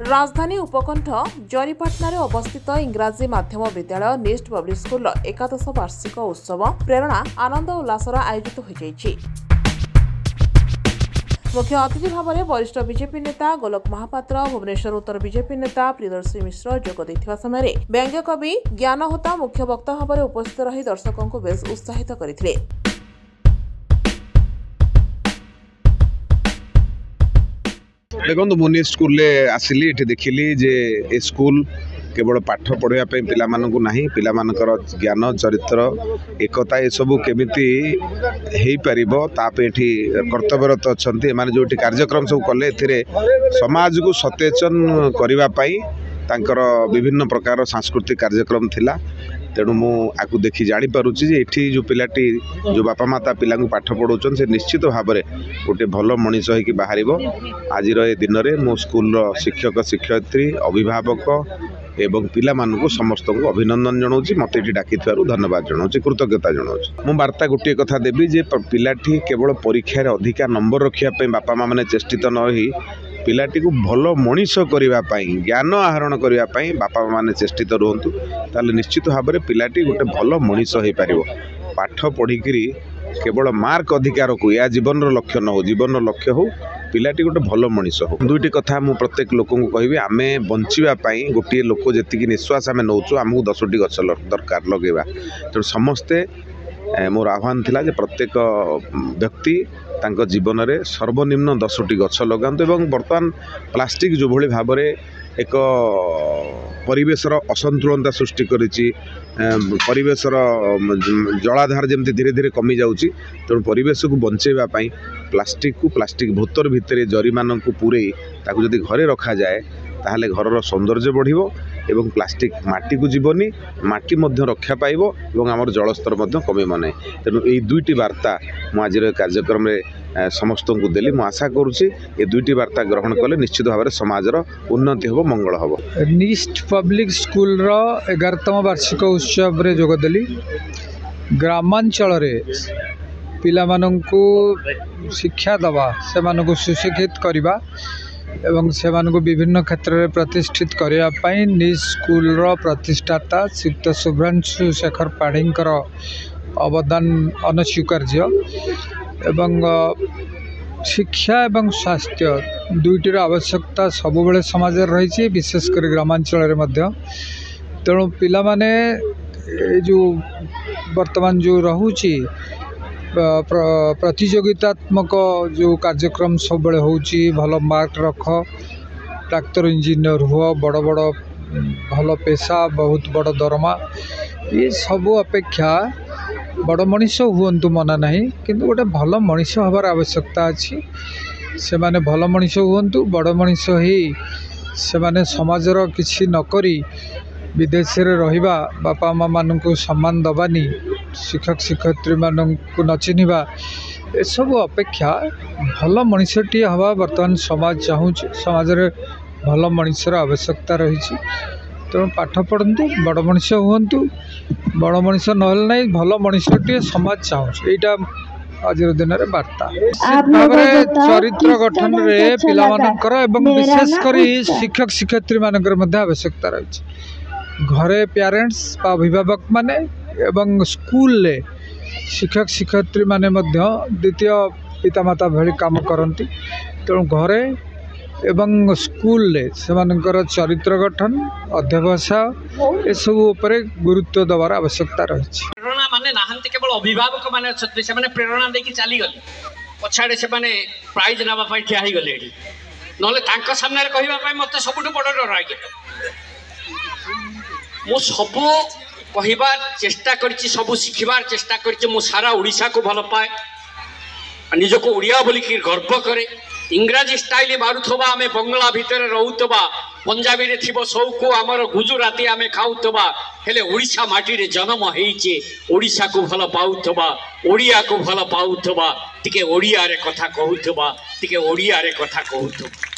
राजधानी उपकंठ जरीपाटना अवस्थित इंग्राजी माध्यम विद्यालय निस्ट पब्लिक स्कूल एकादश वार्षिक उत्सव प्रेरणा आनंद उल्लासर आयोजित हो मुख्य अतिथि भाव में वरिष्ठ बीजेपी नेता गोलोक महापात्र भुवनेश्वर उत्तर बीजेपी नेता प्रियदर्शी मिश्र जोग देथिबा समय व्यंग्य कवि ज्ञानहोता मुख्य वक्ता भाव में उपस्थित रही दर्शकों को बेस उत्साहित करथिले। देखो मुनि स्कूल आसिली ये देखिली जे ए स्कूल केवल पाठ पढ़ाई पिला पिलामानकर ज्ञान चरित्र एकता ये सब केमिति हेई परिबो तापे एठी कर्तव्यरत अछंती माने जोटी कार्यक्रम सब कले एथिरे समाज को सचेतन करिवा पई तांकर विभिन्न प्रकार सांस्कृतिक कार्यक्रम थिला। तेणु मुझे देखी जापरुची ये जो पिलाटी जो बापा माता पिला पाठ पढ़ाऊन से निश्चित भाव में गोटे भल मनीष हो बाहर आज दिन में मो स्कूल शिक्षक शिक्षयित्री अभिभावक एवं पिला मानू समस्त को अभिनंदन जनाऊँ मत ये डाकी धन्यवाद जनाऊँ कृतज्ञता जनाऊँ। मु वार्ता गोटे कथा देवी जे पिलाटी केवल परीक्षार अधिका नंबर रखापी बापा माँ मैंने चेष्टित न रही पिलाटी को भल मनीष करने ज्ञान आहरण करने बापा माने चेष्टित रुहतु ताले निश्चित भाव में पिलाटी गोटे भल मनीष हो पार पाठ पढ़ी केवल मार्क अधिकार को या जीवन लक्ष्य न हो जीवन लक्ष्य हो पिलाटी गोटे भल मनीष हो। दुईटी कथा मु प्रत्येक लोक को कहबी आमे बंचापी गोटे लोक जी निश्वास आम नौचु आमको 10टी गछ दरकार लगेगा तेणु समस्ते मोर आह्वान थिला जे प्रत्येक व्यक्ति तांको जीवन में सर्वनिम्न 10टी गछ लगातु एवं बर्तमान प्लास्टिक जो भली भाव में एक परिवेशर असंतुलनता सृष्टि करिछि परिवेशर जलाधार जमती धीरे धीरे कमी जाउछि तेणु परिवेश को बंचेबा पई प्लास्टिक भोतर भितर जरी मान को पूरे ताकू जदि घरे रखा जाए ताहले घरर सौंदर्य बढ़िबो एवं प्लास्टिक माटी को जीवनी माटी मध्य रक्षा पाइब एवं आमर जलस्तर मध्य कमिब ना तेणु ये दुईटी वार्ता मु आज कार्यक्रम में समस्त को देली मु आशा करुँची ये दुईटी वार्ता ग्रहण कले निश्चित भाव में समाजर उन्नति हम मंगल हम। निस्ट पब्लिक स्कूल 11तम वार्षिक उत्सव रे जोगदेली ग्रामांचल पिला माननकु शिक्षा दवा से मानकु सुशिक्षित करवा एवं से मानकु विभिन्न क्षेत्र में प्रतिष्ठित करने निज स्कूल प्रतिष्ठाता श्रीयुक्त शुभ्रांशु शेखर पाढ़ींकर अवदान अनस्वीकार्य एवं शिक्षा एवं स्वास्थ्य दुईटर आवश्यकता सबुबले समाज रही विशेषकर ग्रामांचल तेणु पिला माने जो वर्तमान जो रहुची प्रतियोगितात्मक जो कार्यक्रम सब होची भल मार्क रख डाक्तर इंजीनियर हुआ बड़ बड़ भल पेशा बहुत बड़ दरमा ये सब अपेक्षा बड़ मनीष हुंतु मना नहीं किंतु गोटे भल मनीष हबार आवश्यकता अच्छी से माने भल मनीष हुंतु बड़ मनीष ही से माने समाजर किसी नकरी विदेश रे रहिबा बापा माँ मान को सम्मान दबानी शिक्षक शिक्षयित्री मान को न चिन्हवा ए सब अपेक्षा भल मनीषटी हवा वर्तमान समाज चाहूँ समाज रे भल मनीषर आवश्यकता रही तेणु पाठ पढ़तु बड़ मनीष हुंतु बड़ मनीष नहले नहीं भल मनीषटी समाज चाहूँ यहाँ आज दिन में वार्ता भाव चरित्र गठन में पिला विशेषकर शिक्षक शिक्षयित्री मान आवश्यकता रही घरे पेरेंट्स अभिभावक माने एवं स्कूल ले शिक्षक शिक्षयित्री माने द्वितीय पितामाता भली काम करती तेणु घरे एवं स्कूल ले सेमानकर चरित्र गठन अध्यवसाय एसबू उपरे गुरुत्व देवार आवश्यकता रही। प्रेरणा माने नाहंती केवल अभिभावक माने अच्छे से माने प्रेरणा देकी चली गले पछाड़े से माने प्राइज नाबा पाई ठिया ही गले नले तांका सामने रे कहिबा पाई मते सबुठु बड़ डर आगे मु सब कहबार चेष्टा करछि सब शिखबार चेष्टा करछि मु सारा ओडिशा को भल पाए निजको ओडिया बोलिकी गर्व करे इंग्राजी स्टाइल मारुथबा आमे बंगला भितर रहउतबा पंजाबी रे थिबो सौको आमर गुजराती आमे खाउतबा हेले ओडिशा माटी रे जन्म हेइचे ओडिशा को भल पाउतबा ओडिया को भल पाउतबा टिके ओडिया रे कथा कहउतबा टिके ओडिया रे कथा कहउतबा।